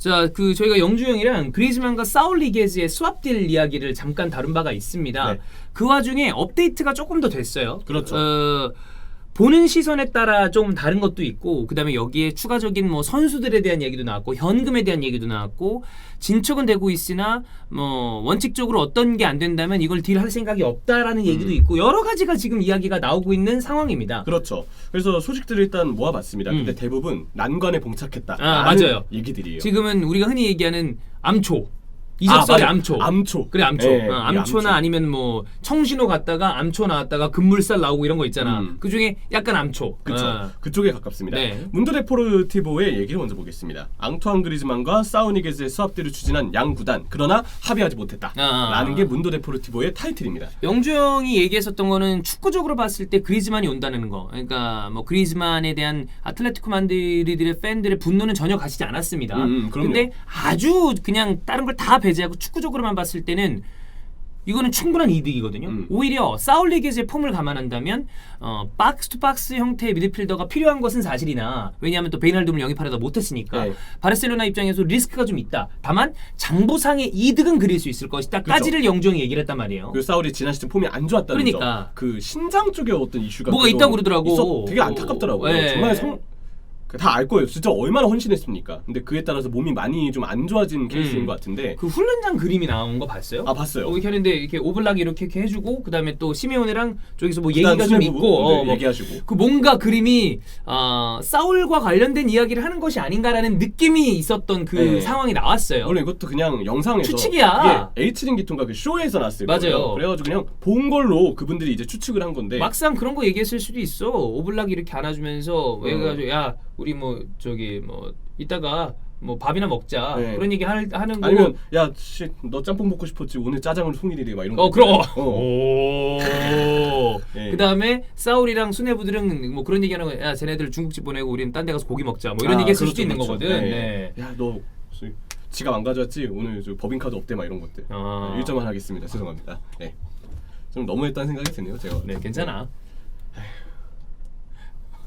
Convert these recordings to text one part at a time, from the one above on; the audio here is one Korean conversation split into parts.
자, 저희가 영주 형이랑 그리즈만과 사울 리게즈의 스왑딜 이야기를 잠깐 다룬 바가 있습니다. 네. 그 와중에 업데이트가 조금 더 됐어요. 그렇죠. 보는 시선에 따라 좀 다른 것도 있고, 그 다음에 여기에 추가적인 뭐 선수들에 대한 얘기도 나왔고, 현금에 대한 얘기도 나왔고, 진척은 되고 있으나 뭐 원칙적으로 어떤 게 안 된다면 이걸 딜할 생각이 없다라는 얘기도 있고, 여러 가지가 지금 이야기가 나오고 있는 상황입니다. 그렇죠. 그래서 소식들을 일단 모아봤습니다. 근데 대부분 난관에 봉착했다. 맞아요. 얘기들이에요. 지금은 우리가 흔히 얘기하는 암초. 이적설의 암초. 암초. 그래, 암초. 네, 암초나 암초. 아니면 뭐 청신호 갔다가 암초 나왔다가 급물살 나오고 이런 거 있잖아. 그 중에 약간 암초. 그렇죠. 그쪽에 가깝습니다. 네. 문도 데포르티보의 얘기를 먼저 보겠습니다. 앙투안 그리즈만과 사우니게즈의 스왑딜을 추진한 양 구단, 그러나 합의하지 못했다. 라는 게 문도 데포르티보의 타이틀입니다. 영주 형이 얘기했었던 거는 축구적으로 봤을 때 그리즈만이 온다는 거. 그러니까 뭐 그리즈만에 대한 아틀레티코 마드리드의 팬들의 분노는 전혀 가시지 않았습니다. 근데 아주 그냥 다른 걸 다 배제하고 축구적으로만 봤을 때는 이거는 충분한 이득이거든요. 오히려 사울 리게즈의 폼을 감안한다면 박스 투 박스 형태의 미드필더가 필요한 것은 사실이나, 왜냐하면 또 베이날둠을 영입하려다 못했으니까 바르셀로나 입장에서 리스크가 좀 있다. 다만 장부상의 이득은 그릴 수 있을 것이다. 까지를 영종이 얘기를 했단 말이에요. 그 사울이 지난 시즌 폼이 안 좋았다는 그러니까. 점. 그 신장 쪽에 어떤 이슈가 뭐가 있다고 그러더라고. 되게 안타깝더라고요. 네. 정말 다 알 거예요. 진짜 얼마나 헌신했습니까? 근데 그에 따라서 몸이 많이 좀 안 좋아진 케이스인 것 같은데. 그 훈련장 그림이 나온 거 봤어요? 아, 봤어요. 이렇게 하는데 이렇게 오블락이 이렇게 해주고, 그 다음에 또 시메오네랑 저기서 뭐 얘기가 좀 있고, 얘기하시고. 그 뭔가 그림이 사울과 관련된 이야기를 하는 것이 아닌가라는 느낌이 있었던 그 상황이 나왔어요. 물론 이것도 그냥 영상에서 추측이야. 이게 H링 기통과 그 쇼에서 났을 맞아요. 거예요. 그래가지고 그냥 본 걸로 그분들이 이제 추측을 한 건데. 막상 그런 거 얘기했을 수도 있어. 오블락이 이렇게 안아주면서 해가지고 야 우리 뭐 저기 뭐 이따가 뭐 밥이나 먹자, 그런 얘기 하는 거고. 아니면 야 씨 너 짬뽕 먹고 싶었지, 오늘 짜장을 송일이래 막 이런 거. 그럼. 네. 그 다음에 사울이랑 수뇌부들은 뭐 그런 얘기하는 거야. 야 쟤네들 중국집 보내고 우리는 딴 데 가서 고기 먹자, 뭐 이런 얘기 했을 수도 있는 거거든. 네. 야 너 지갑 안 가져왔지? 오늘 저 법인카드 없대 막 이런 것들. 일점만 하겠습니다. 죄송합니다. 네. 좀 너무했다는 생각이 드네요. 제가. 네, 괜찮아.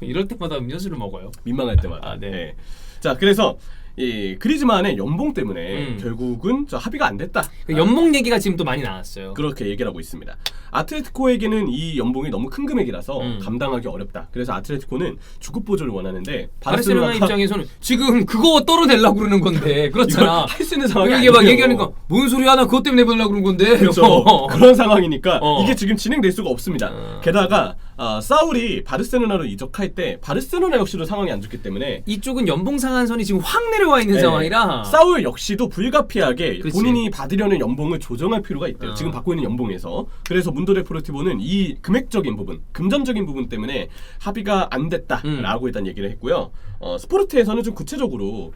이럴 때마다 음료수를 먹어요. 민망할 때마다. 네. 자, 그래서 이 그리즈만의 연봉 때문에 결국은 저 합의가 안 됐다. 연봉 얘기가 지금 또 많이 나왔어요. 그렇게 얘기를 하고 있습니다. 아틀레티코에게는 이 연봉이 너무 큰 금액이라서 감당하기 어렵다. 그래서 아틀레티코는 주급 보조를 원하는데 바르셀로나 입장에서는 지금 그거 떨어내려고 그러는 건데, 그렇잖아. 할 수 있는 상황이 이게 아니에요. 막 얘기하니까 뭔 소리야, 나 그것 때문에 내보려고 그런 건데. 그렇죠. 그런 상황이니까 이게 지금 진행될 수가 없습니다. 게다가 사울이 바르셀로나로 이적할 때 바르셀로나 역시도 상황이 안 좋기 때문에 이쪽은 연봉 상한선이 지금 확 내려와 있는 상황이라 사울 역시도 불가피하게 본인이 받으려는 연봉을 조정할 필요가 있대요. 지금 받고 있는 연봉에서. 그래서 문도 데포르티보는 이 금액적인 부분, 금전적인 부분 때문에 합의가 안 됐다라고 일단 얘기를 했고요. 스포르트에서는 좀 구체적으로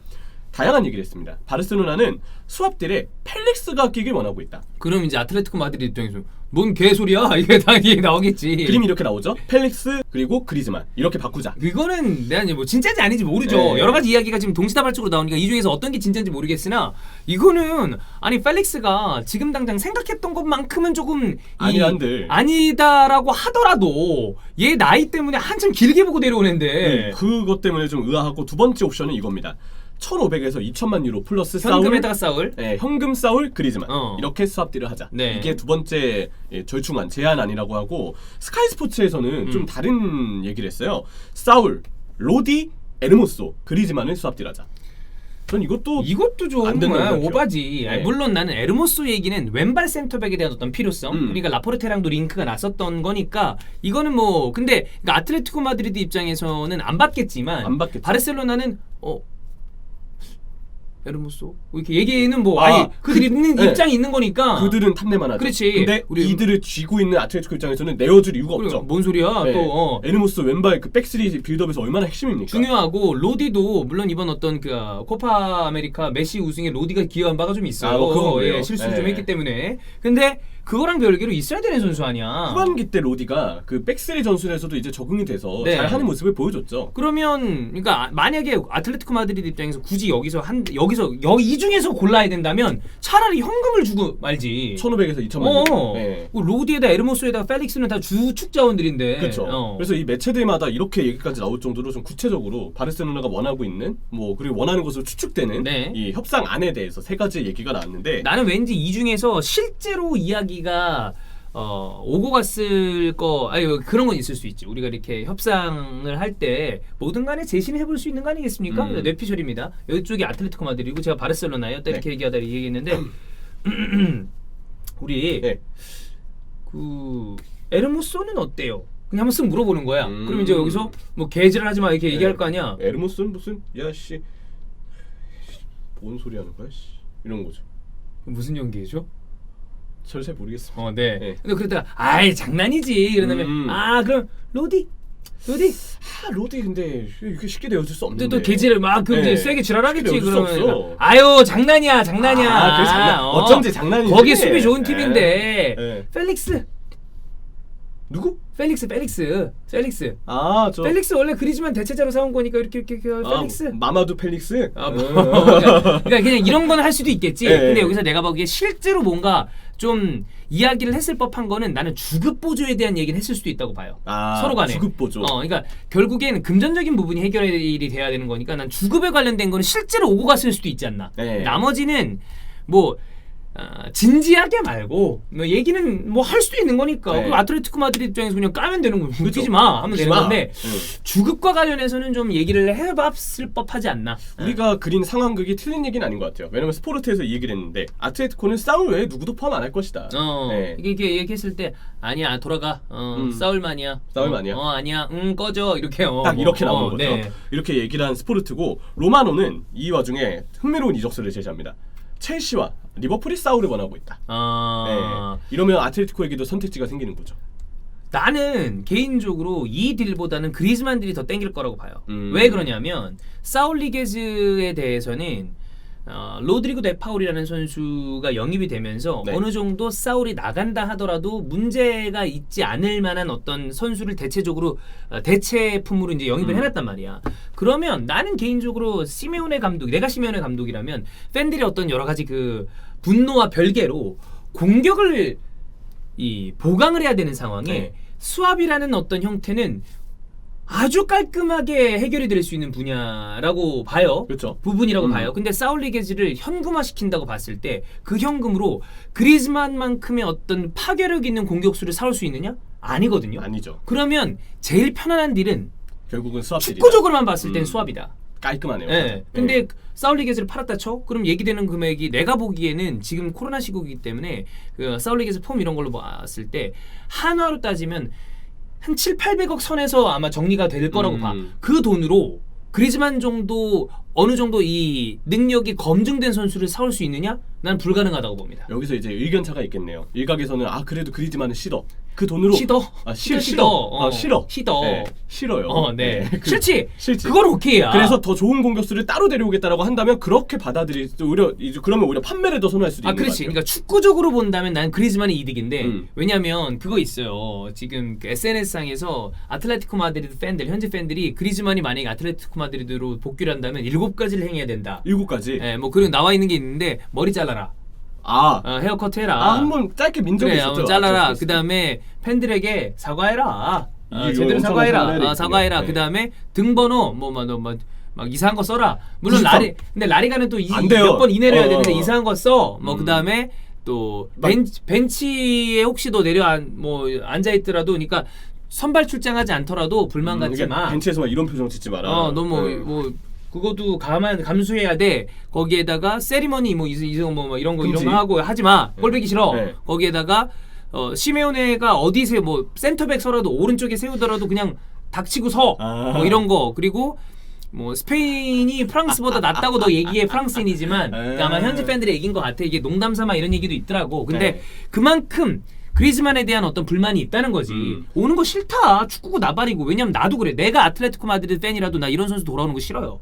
다양한 얘기를 했습니다. 바르셀로나는 스왑딜에 펠릭스가 끼길 원하고 있다. 그럼 이제 아틀레티코 마드리드 입장에서 뭔 개소리야? 이게 당연히 나오겠지. 그림이 이렇게 나오죠. 펠릭스 그리고 그리즈만 이렇게 바꾸자. 이거는 내가 이제 뭐 진짜인지 아닌지 모르죠. 여러 가지 이야기가 지금 동시다발적으로 나오니까 이 중에서 어떤 게 진짜인지 모르겠으나, 이거는 아니 펠릭스가 지금 당장 생각했던 것만큼은 조금 아니다라고 하더라도 얘 나이 때문에 한참 길게 보고 내려온 앤데 그것 때문에 좀 의아하고, 두 번째 옵션은 이겁니다. 1,500에서 2,000만 유로 플러스 현금에다가 사울. 네, 현금 사울 그리즈만 이렇게 스왑딜을 하자. 이게 두 번째 절충안 제안안이라고 하고, 스카이 스포츠에서는 좀 다른 얘기를 했어요. 사울, 로디, 에르모소, 그리즈만을 스왑딜하자. 전 이것도 좀 안 된다고 오바지. 물론 나는 에르모소 얘기는 왼발 센터백에 대한 어떤 필요성, 그러니까 라포르테랑도 링크가 났었던 거니까 이거는 뭐, 근데 그러니까 아틀레티코 마드리드 입장에서는 안 받겠지만 바르셀로나는 에르모소 이렇게 얘기는 뭐 그들이 있는 입장이 있는 거니까 그들은 탐내만 하죠. 그렇지. 근데 이들을 쥐고 있는 아틀레티코 입장에서는 내어줄 이유가 없죠. 뭔 소리야? 또 에르모소 왼발 그 백스리 빌드업에서 얼마나 핵심입니까? 중요하고, 로디도 물론 이번 어떤 그 코파 아메리카 메시 우승에 로디가 기여한 바가 좀 있어요. 그건 실수를 좀 했기 때문에. 근데 그거랑 별개로 있어야 되는 선수 아니야. 후반기 때 로디가 그 백스리 전술에서도 이제 적응이 돼서 네. 잘하는 모습을 보여줬죠. 그러면 그러니까 만약에 아틀레티코 마드리드 입장에서 굳이 여기서 이 중에서 골라야 된다면 차라리 현금을 주고 말지. 1,500에서 2,000만. 네. 로디에다 에르모소에다 펠릭스는 다 주축 자원들인데. 그렇죠. 그래서 이 매체들마다 이렇게 얘기까지 나올 정도로 좀 구체적으로 바르셀로나가 원하고 있는 뭐 그리고 원하는 것으로 추측되는 네. 이 협상 안에 대해서 3가지 얘기가 나왔는데 나는 왠지 이 중에서 실제로 이야기가 오고 갔을 그런 건 있을 수 있지. 우리가 이렇게 협상을 할 때 뭐든 간에 제시는 해볼 수 있는 거 아니겠습니까? 뇌피셜입니다. 이쪽이 아틀레티코 마드리드고 제가 바르셀로나였다 네. 이렇게 얘기했는데 우리 네. 그 에르모소는 어때요? 그냥 한번 쓱 물어보는 거야. 그럼 이제 여기서 뭐 개질을 하지 마 이렇게 얘기할 거 아니야. 에르모스는 무슨 야씨 뭔 소리 하는 거야? 씨. 이런 거죠. 무슨 연기죠? 잘 모르겠습니다. 네. 네. 근데 그러다가 아이 장난이지. 이러면 그럼 로디. 로디 근데 이렇게 쉽게 내어줄 수 없는데. 또 개질을 막 네. 이제 세게 지랄하겠지. 쉽게 내어줄 수 그러면 없어. 아유 장난이야. 그래서 장난. 어쩐지 장난이지. 거기 수비 좋은 팀인데 네. 펠릭스. 누구? 펠릭스. 저 펠릭스 원래 그리즈만 대체자로 사온 거니까 이렇게 펠릭스. 마마두 펠릭스? 그러니까 그냥 이런 건 할 수도 있겠지. 네. 근데 여기서 내가 보기에 실제로 뭔가 좀 이야기를 했을 법한 거는 나는 주급 보조에 대한 얘기를 했을 수도 있다고 봐요. 서로 간에. 주급 보조. 그러니까 결국엔 금전적인 부분이 해결이 돼야 되는 거니까 난 주급에 관련된 거는 실제로 오고 갔을 수도 있지 않나. 네. 나머지는 뭐 진지하게 말고 뭐 얘기는 뭐 할 수도 있는 거니까. 네. 그 아틀레티코 마드리드 입장에서 그냥 까면 되는 거고 웃기지 마 하면 되는 건데 주급과 관련해서는 좀 얘기를 해봤을 법하지 않나. 우리가 그린 상황극이 틀린 얘기는 아닌 것 같아요. 왜냐면 스포르트에서 이 얘기를 했는데 아틀레티코는 싸울 외에 누구도 포함 안 할 것이다. 네. 이게 얘기했을 때 아니야 돌아가. 싸울만이야. 싸울만이야. 아니야. 꺼져 이렇게. 딱 이렇게 나오는 거죠. 네. 이렇게 얘기를 한 스포르트고 로마노는 이 와중에 흥미로운 이적설을 제시합니다. 첼시와 리버풀이 싸우를 원하고 있다. 네. 이러면 아틀레티코에게도 선택지가 생기는 거죠. 나는 개인적으로 이 딜보다는 그리즈만 딜이 더 땡길 거라고 봐요. 왜 그러냐면 사울 리게즈에 대해서는 로드리고 데 파울이라는 선수가 영입이 되면서 네. 어느 정도 사울이 나간다 하더라도 문제가 있지 않을 만한 어떤 선수를 대체적으로 대체품으로 이제 영입을 해놨단 말이야. 그러면 나는 개인적으로 내가 시메오네 감독이라면 팬들의 어떤 여러 가지 그 분노와 별개로 공격을 보강을 해야 되는 상황에 네. 수압이라는 어떤 형태는 아주 깔끔하게 해결이 될 수 있는 분야라고 봐요. 그렇죠. 부분이라고 봐요. 근데 사울 리게즈를 현금화 시킨다고 봤을 때 그 현금으로 그리즈만만큼의 어떤 파괴력 있는 공격수를 사올 수 있느냐? 아니거든요. 아니죠. 그러면 제일 편안한 딜은 결국은 수압들이다. 축구적으로만 봤을 땐 수압이다. 깔끔하네요. 네. 근데 사울 리게즈를 팔았다 쳐? 그럼 얘기되는 금액이 내가 보기에는 지금 코로나 시국이기 때문에 그 사울 리게즈 폼 이런 걸로 봤을 때 한화로 따지면 한 7,800억 선에서 아마 정리가 될 거라고 봐. 그 돈으로 그리즈만 정도 어느 정도 이 능력이 검증된 선수를 사올 수 있느냐? 난 불가능하다고 봅니다. 여기서 이제 의견차가 있겠네요. 일각에서는 그래도 그리즈만은 싫어. 그 돈으로 싫어. 싫어. 싫어. 네, 싫어요. 네. 싫지. 그건 오케이야. 그래서 더 좋은 공격수를 따로 데려오겠다라고 한다면 그렇게 그러면 오히려 판매를 더 선호할 수도 있는 것 그렇지. 같아요. 그러니까 축구적으로 본다면 난 그리즈만이 이득인데 왜냐면 그거 있어요. 지금 SNS상에서 아틀레티코 마드리드 팬들, 현지 팬들이 그리즈만이 만약에 아틀레티코 마드리드로 복귀를 한다면 7가지를 행해야 된다. 7가지. 네, 뭐 그리고 나와 있는 게 있는데 머리 잘라라. 헤어컷 해라. 한번 짧게 민 적이 있었죠. 잘라라. 그 다음에 팬들에게 사과해라. 제대로 사과해라. 사과해라. 네. 그 다음에 등번호 막 이상한 거 써라. 물론 근데 라리가는 또 몇 번 이내로 해야 되는데 이상한 거 써. 그 다음에 또 벤치에 혹시 너 앉아 있더라도, 그러니까 선발 출장하지 않더라도 불만 갖지 마. 벤치에서 이런 표정 짓지 마라. 너무 그것도 감수해야 돼. 거기에다가 세리머니 이런 거 하고 하지 마. 꼴 보기 싫어. 네. 거기에다가 시메오네가 어디세 센터백 서라도 오른쪽에 세우더라도 그냥 닥치고 서. 이런 거. 그리고 스페인이 프랑스보다 낫다고 너 얘기해. 프랑스인이지만 아마 현지 팬들이 얘기인 것 같아. 이게 농담삼아 이런 얘기도 있더라고. 근데 그만큼 그리즈만에 대한 어떤 불만이 있다는 거지. 오는 거 싫다. 축구고 나발이고. 왜냐면 나도 그래. 내가 아틀레티코 마드리드 팬이라도 나 이런 선수 돌아오는 거 싫어요.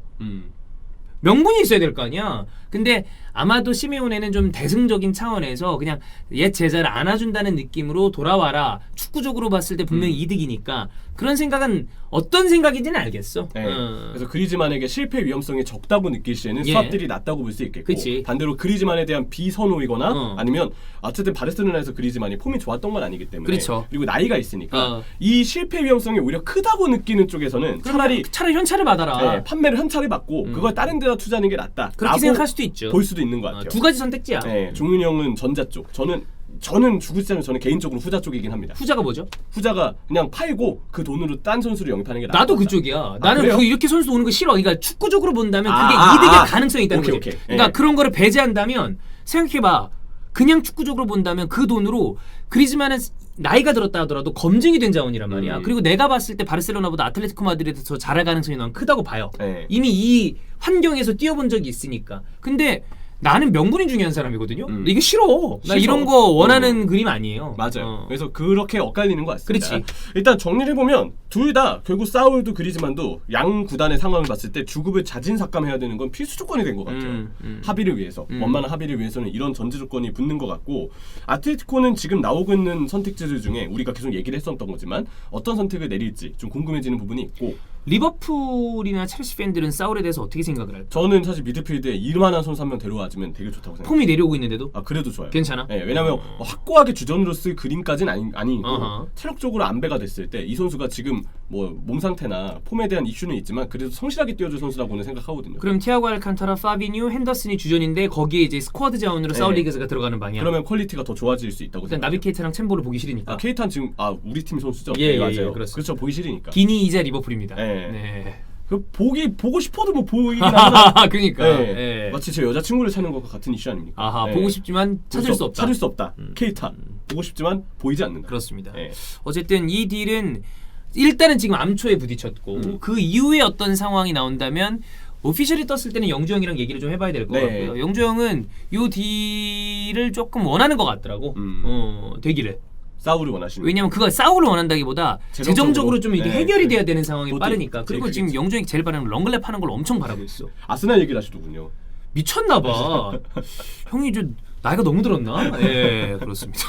명분이 있어야 될 거 아니야. 근데 아마도 시메오네는 좀 대승적인 차원에서 그냥 옛 제자를 안아준다는 느낌으로 돌아와라. 축구적으로 봤을 때 분명히 이득이니까 그런 생각은 어떤 생각인지는 알겠어. 네. 그래서 그리즈만에게 실패 위험성이 적다고 느낄 시에는 예. 수합들이 낮다고 볼 수 있겠고 그치. 반대로 그리즈만에 대한 비선호이거나 아니면 어쨌든 바르셀로나에서 그리즈만이 폼이 좋았던 건 아니기 때문에 그렇죠. 그리고 나이가 있으니까 이 실패 위험성이 오히려 크다고 느끼는 쪽에서는 차라리 현찰을 받아라. 네, 판매를 현찰에 받고 그걸 다른 데다 투자하는 게 낫다. 그렇게 생각할 수도 있죠. 볼 수도 있는 것 같아요. 두 가지 선택지야. 네, 종윤이 형은 전자 쪽. 저는 주구장창 저는 개인적으로 후자 쪽이긴 합니다. 후자가 뭐죠? 후자가 그냥 팔고 그 돈으로 딴 선수를 영입하는 게 나아. 나도 그쪽이야. 나는 그래요? 이렇게 선수 오는 거 싫어. 그러니까 축구적으로 본다면 그게 이득의 가능성이 있다는 거지. 오케이. 그러니까 네. 그런 거를 배제한다면 생각해봐. 그냥 축구적으로 본다면 그 돈으로 그리즈만은 나이가 들었다 하더라도 검증이 된 자원이란 말이야. 그리고 내가 봤을 때 바르셀로나보다 아틀레티코 마드리드에서 더 잘할 가능성이 난 크다고 봐요. 네. 이미 이 환경에서 뛰어본 적이 있으니까. 근데 나는 명분이 중요한 사람이거든요. 근데 이게 싫어. 나 이런 거 원하는 그림 아니에요. 맞아요. 그래서 그렇게 엇갈리는 것 같습니다. 그렇지. 일단 정리를 해보면 둘 다 결국 사울도 그리즈만도 양 구단의 상황을 봤을 때 주급을 자진삭감해야 되는 건 필수 조건이 된 것 같아요. 합의를 위해서 원만한 합의를 위해서는 이런 전제 조건이 붙는 것 같고 아틀레티코는 지금 나오고 있는 선택지들 중에 우리가 계속 얘기를 했었던 거지만 어떤 선택을 내릴지 좀 궁금해지는 부분이 있고 리버풀이나 첼시 팬들은 사울에 대해서 어떻게 생각을 할까? 저는 사실 미드필드에 이만한 선수 한 명 데려와주면 되게 좋다고 생각해요. 폼이 내려오고 있는데도? 그래도 좋아요. 괜찮아? 네, 왜냐면 확고하게 주전으로 쓸 그림까지는 아니고 어허. 체력적으로 안배가 됐을 때 이 선수가 지금 뭐 몸 상태나 폼에 대한 이슈는 있지만 그래도 성실하게 뛰어줄 선수라고는 생각하거든요. 그럼 티아고 알칸타라, 파비뉴, 핸더슨이 주전인데 거기에 이제 스쿼드 자원으로 사울 리그가 들어가는 방향. 그러면 퀄리티가 더 좋아질 수 있다고 일단 생각해요. 나비 케이타랑 챔보를 보기 싫으니까. 케이탄 지금 우리 팀 선수죠? 예, 네, 맞아요. 그렇습니다. 그렇죠. 보기 싫으니까. 기니이자 리버풀입니다. 네. 네. 보고 싶어도 뭐 보이긴 하나. 그러니까. 네. 네. 마치 제 여자친구를 찾는 것과 같은 이슈 아닙니까? 아하, 네. 보고 싶지만 찾을 수 없다. 찾을 수 없다. 케이탄. 보고 싶지만 보이지 않는다. 그렇습니다. 네. 어쨌든 이 딜은 일단은 지금 암초에 부딪혔고 그 이후에 어떤 상황이 나온다면 오피셜이 떴을 때는 영주 형이랑 얘기를 좀 해봐야 될 것 네. 같고요. 영주 형은 이 딜을 조금 원하는 것 같더라고. 되기를. 사울을 원하시는. 왜냐면 그거 싸우를 원한다기보다 재정적으로 좀 이게 네. 해결이 돼야 되는 상황이 그것도 빠르니까. 그리고 제일 지금 크겠지. 영주 형이 제일 바라는 건 렁글랩 하는 걸 엄청 바라고 있어. 아스날 얘기를 하시더군요. 미쳤나봐. 형이 좀 나이가 너무 들었나? 예, 그렇습니다.